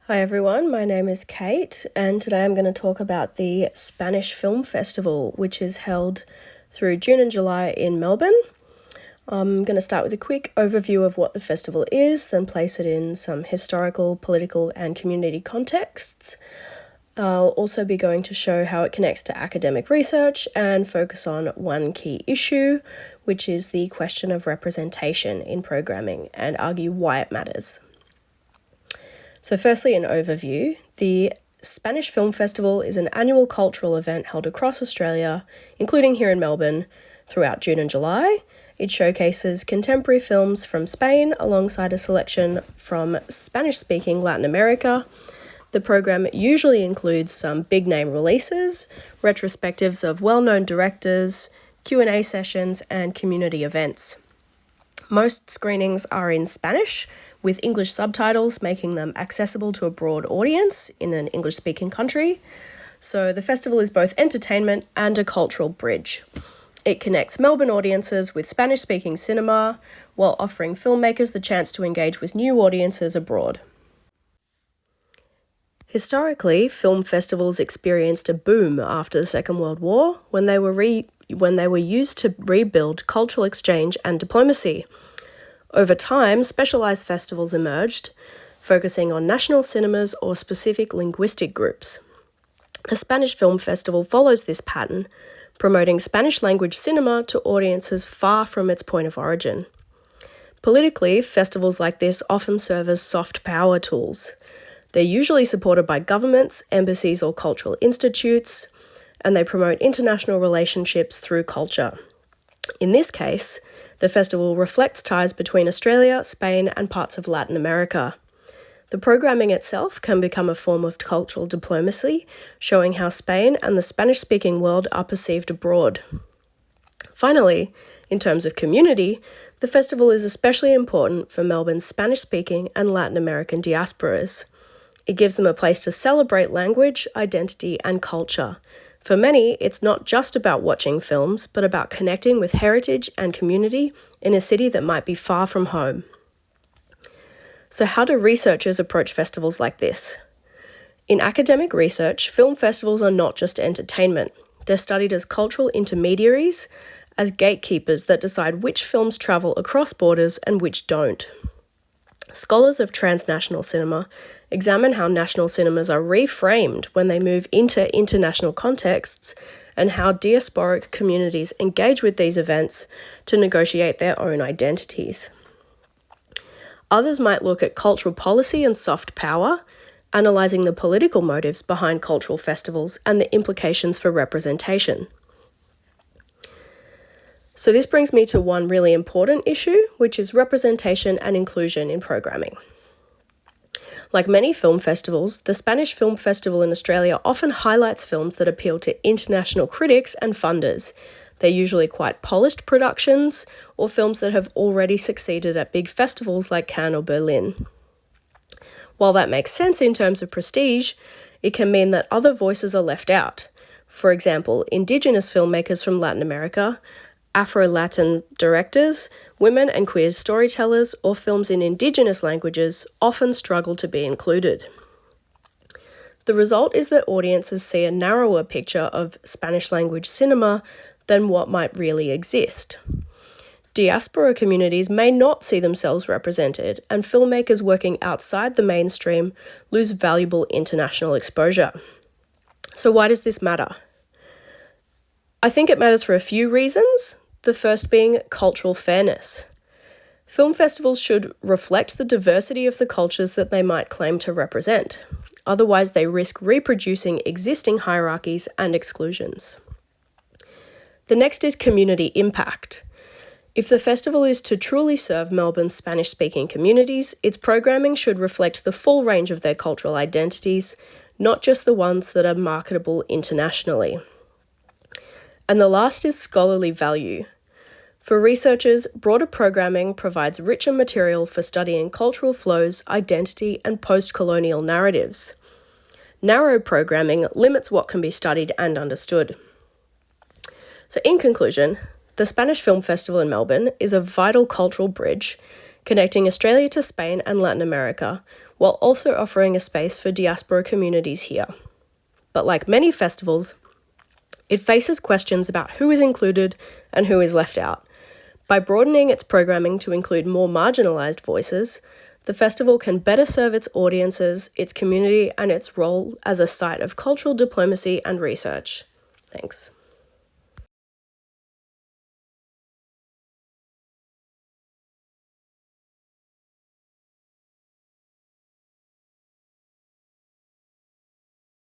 Hi everyone, my name is Kate, and today I'm going to talk about the Spanish Film Festival, which is held through June and July in Melbourne. I'm going to start with a quick overview of what the festival is, then place it in some historical, political, and community contexts. I'll also be going to show how it connects to academic research and focus on one key issue, which is the question of representation in programming, and argue why it matters. So firstly, an overview. The Spanish Film Festival is an annual cultural event held across Australia, including here in Melbourne, throughout June and July. It showcases contemporary films from Spain alongside a selection from Spanish-speaking Latin America. The program usually includes some big-name releases, retrospectives of well-known directors, Q&A sessions, and community events. Most screenings are in Spanish, with English subtitles, making them accessible to a broad audience in an English-speaking country. So the festival is both entertainment and a cultural bridge. It connects Melbourne audiences with Spanish-speaking cinema, while offering filmmakers the chance to engage with new audiences abroad. Historically, film festivals experienced a boom after the Second World War when they were used to rebuild cultural exchange and diplomacy. Over time, specialised festivals emerged, focusing on national cinemas or specific linguistic groups. The Spanish Film Festival follows this pattern, promoting Spanish-language cinema to audiences far from its point of origin. Politically, festivals like this often serve as soft power tools. They're usually supported by governments, embassies, or cultural institutes, and they promote international relationships through culture. In this case, the festival reflects ties between Australia, Spain, and parts of Latin America. The programming itself can become a form of cultural diplomacy, showing how Spain and the Spanish-speaking world are perceived abroad. Finally, in terms of community, the festival is especially important for Melbourne's Spanish-speaking and Latin American diasporas. It gives them a place to celebrate language, identity, and culture. For many, it's not just about watching films, but about connecting with heritage and community in a city that might be far from home. So how do researchers approach festivals like this? In academic research, film festivals are not just entertainment. They're studied as cultural intermediaries, as gatekeepers that decide which films travel across borders and which don't. Scholars of transnational cinema examine how national cinemas are reframed when they move into international contexts and how diasporic communities engage with these events to negotiate their own identities. Others might look at cultural policy and soft power, analysing the political motives behind cultural festivals and the implications for representation. So this brings me to one really important issue, which is representation and inclusion in programming. Like many film festivals, the Spanish Film Festival in Australia often highlights films that appeal to international critics and funders. They're usually quite polished productions or films that have already succeeded at big festivals like Cannes or Berlin. While that makes sense in terms of prestige, it can mean that other voices are left out. For example, Indigenous filmmakers from Latin America, Afro-Latin directors, women and queer storytellers, or films in Indigenous languages often struggle to be included. The result is that audiences see a narrower picture of Spanish-language cinema than what might really exist. Diaspora communities may not see themselves represented, and filmmakers working outside the mainstream lose valuable international exposure. So why does this matter? I think it matters for a few reasons, the first being cultural fairness. Film festivals should reflect the diversity of the cultures that they might claim to represent. Otherwise, they risk reproducing existing hierarchies and exclusions. The next is community impact. If the festival is to truly serve Melbourne's Spanish-speaking communities, its programming should reflect the full range of their cultural identities, not just the ones that are marketable internationally. And the last is scholarly value. For researchers, broader programming provides richer material for studying cultural flows, identity, and post-colonial narratives. Narrow programming limits what can be studied and understood. So in conclusion, the Spanish Film Festival in Melbourne is a vital cultural bridge connecting Australia to Spain and Latin America, while also offering a space for diaspora communities here. But like many festivals, it faces questions about who is included and who is left out. By broadening its programming to include more marginalised voices, the festival can better serve its audiences, its community, and its role as a site of cultural diplomacy and research. Thanks.